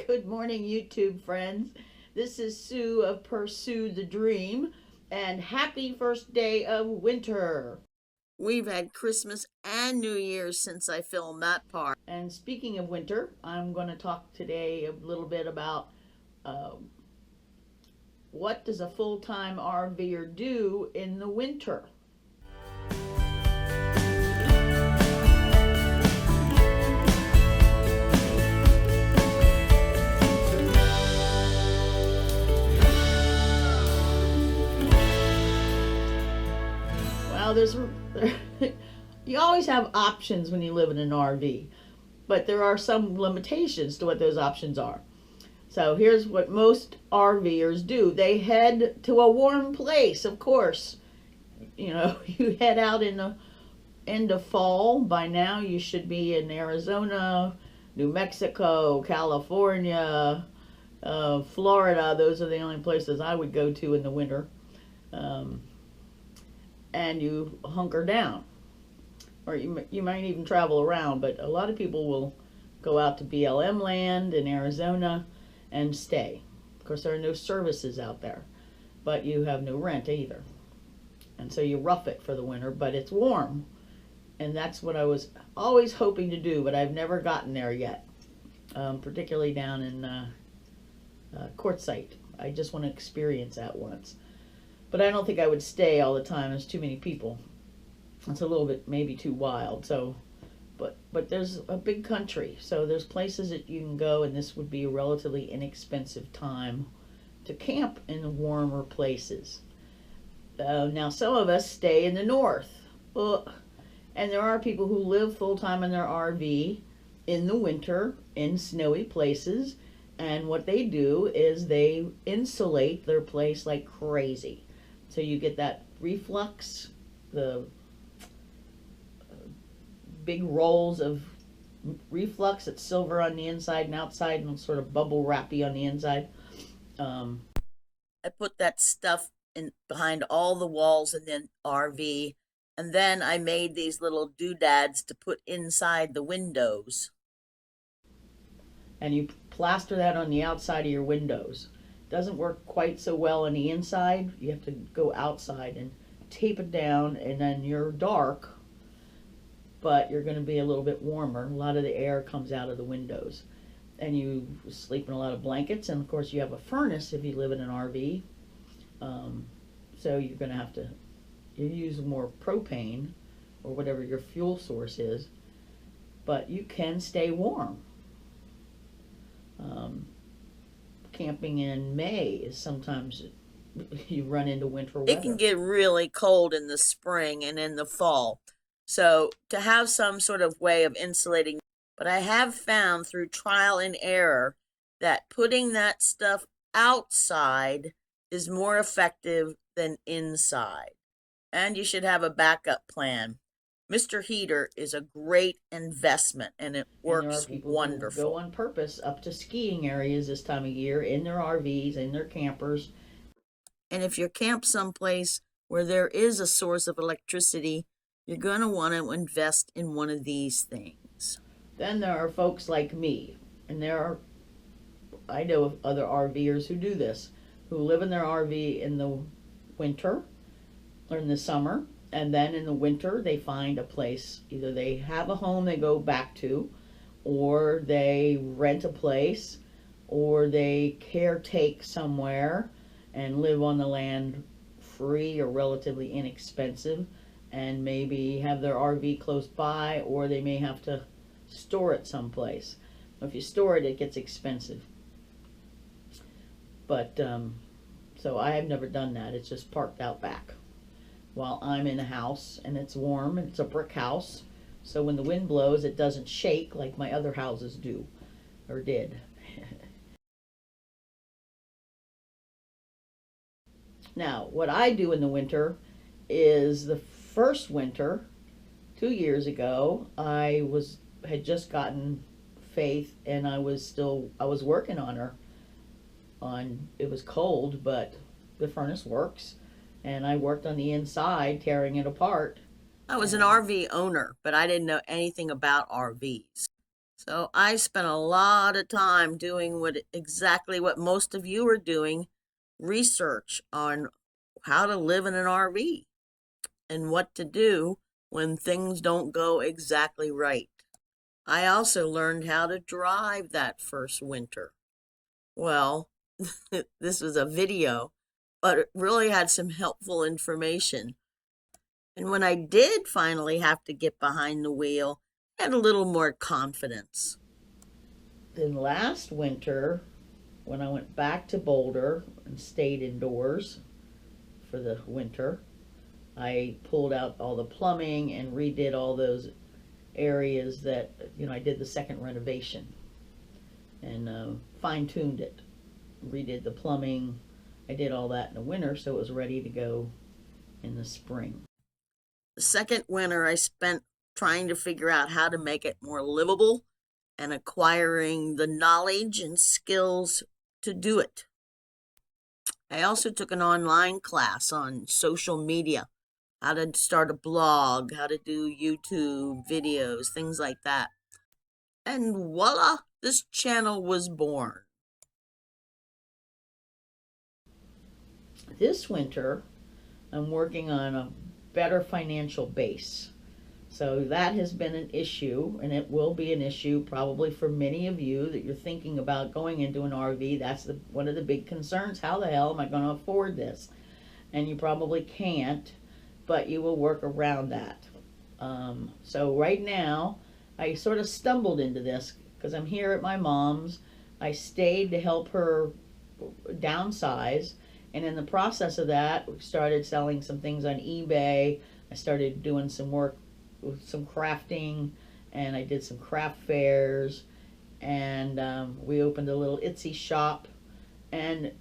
Good morning, YouTube friends. This is Sue of Pursue the Dream, and happy first day of winter. We've had Christmas and New Year's since I filmed that part. And speaking of winter, I'm going to talk today a little bit about uh, what does a full-time RVer do in the winter. Well, you always have options when you live in an RV, but there are some limitations to what those options are. So here's what most RVers do. They head to a warm place, of course. You know, you head out in the end of fall. By now you should be in Arizona, New Mexico, California, Florida. Those are the only places I would go to in the winter. And you hunker down. Or you might even travel around, but a lot of people will go out to BLM land in Arizona and stay. Of course, there are no services out there, but you have no rent either. And so you rough it for the winter, but it's warm. And that's what I was always hoping to do, but I've never gotten there yet, particularly down in Quartzsite. I just want to experience that once. But I don't think I would stay all the time. There's too many people. It's a little bit maybe too wild. So, but there's a big country, so there's places that you can go, and this would be a relatively inexpensive time to camp in warmer places. Now, some of us stay in the north, and there are people who live full time in their RV in the winter in snowy places, and what they do is they insulate their place like crazy. So you get that reflux, the big rolls of reflux that's silver on the inside and outside and sort of bubble wrappy on the inside. I put that stuff in behind all the walls in the RV, and then I made these little doodads to put inside the windows. And you plaster that on the outside of your windows. Doesn't work quite so well on the inside. You have to go outside and tape it down, and then you're dark, but you're going to be a little bit warmer. A lot of the air comes out of the windows, and you sleep in a lot of blankets, and of course you have a furnace if you live in an RV. So you're going to have to use more propane or whatever your fuel source is, but you can stay warm. Camping in May is sometimes you run into winter weather. It can get really cold in the spring and in the fall. So to have some sort of way of insulating, but I have found through trial and error that putting that stuff outside is more effective than inside. And you should have a backup plan. Mr. Heater is a great investment, and it works wonderful. Who go on purpose up to skiing areas this time of year in their RVs, in their campers. And if you camp someplace where there is a source of electricity, you're going to want to invest in one of these things. Then there are folks like me, and I know of other RVers who do this, who live in their RV in the winter or in the summer, and then in the winter they find a place. Either they have a home they go back to, or they rent a place, or they caretake somewhere and live on the land free or relatively inexpensive, and maybe have their RV close by, or they may have to store it someplace. If you store it, it gets expensive. But so I have never done that. It's just parked out back while I'm in a house, and it's warm, and it's a brick house, so when the wind blows it doesn't shake like my other houses do, or did. Now, what I do in the winter is, the first winter 2 years ago, I had just gotten Faith, and I was working on her. It was cold, but the furnace works, and I worked on the inside tearing it apart. I was an RV owner, but I didn't know anything about RVs. So I spent a lot of time doing exactly what most of you are doing, research on how to live in an RV and what to do when things don't go exactly right. I also learned how to drive that first winter. Well, this was a video, but it really had some helpful information. And when I did finally have to get behind the wheel, I had a little more confidence. Then last winter, when I went back to Boulder and stayed indoors for the winter, I pulled out all the plumbing and redid all those areas that, I did the second renovation and fine-tuned it, redid the plumbing. I did all that in the winter so it was ready to go in the spring. The second winter I spent trying to figure out how to make it more livable and acquiring the knowledge and skills to do it. I also took an online class on social media, how to start a blog, how to do YouTube videos, things like that. And voila, this channel was born. This winter, I'm working on a better financial base. So that has been an issue, and it will be an issue probably for many of you that you're thinking about going into an RV. That's one of the big concerns. How the hell am I going to afford this? And you probably can't, but you will work around that. So right now, I sort of stumbled into this because I'm here at my mom's. I stayed to help her downsize, and in the process of that, we started selling some things on eBay. I started doing some work with some crafting, and I did some craft fairs, and we opened a little Etsy shop, and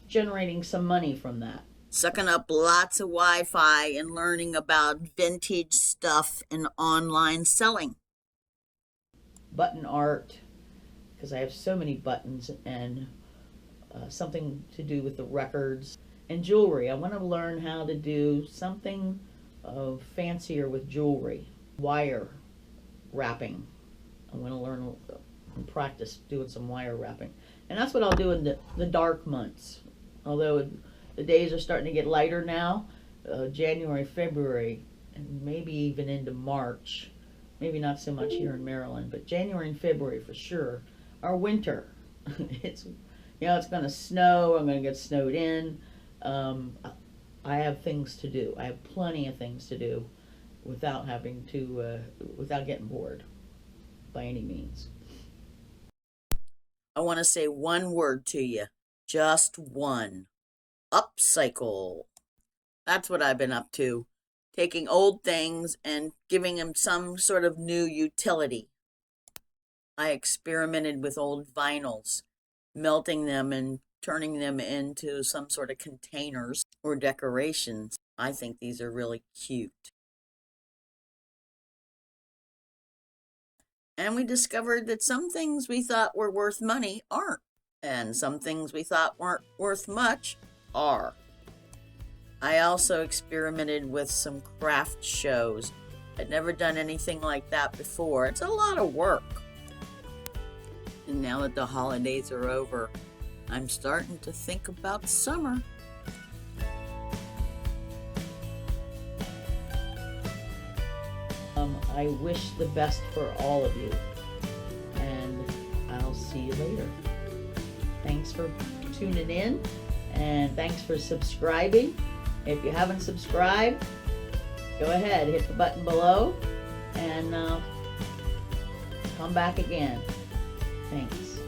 generating some money from that. Sucking up lots of Wi-Fi and learning about vintage stuff and online selling. Button art, because I have so many buttons, and something to do with the records, and jewelry. I want to learn how to do something fancier with jewelry. Wire wrapping. I want to learn and practice doing some wire wrapping. And that's what I'll do in the dark months. Although the days are starting to get lighter now, January, February, and maybe even into March. Maybe not so much here in Maryland, but January and February for sure are winter. It's it's going to snow. I'm going to get snowed in. I have things to do. I have plenty of things to do without without getting bored by any means. I want to say one word to you. Just one. Upcycle. That's what I've been up to. Taking old things and giving them some sort of new utility. I experimented with old vinyls, melting them and turning them into some sort of containers or decorations. I think these are really cute. And we discovered that some things we thought were worth money aren't, and some things we thought weren't worth much are. I also experimented with some craft shows. I'd never done anything like that before. It's a lot of work. And now that the holidays are over, I'm starting to think about summer. I wish the best for all of you, and I'll see you later. Thanks for tuning in, and thanks for subscribing. If you haven't subscribed, go ahead, hit the button below, and come back again. Thanks.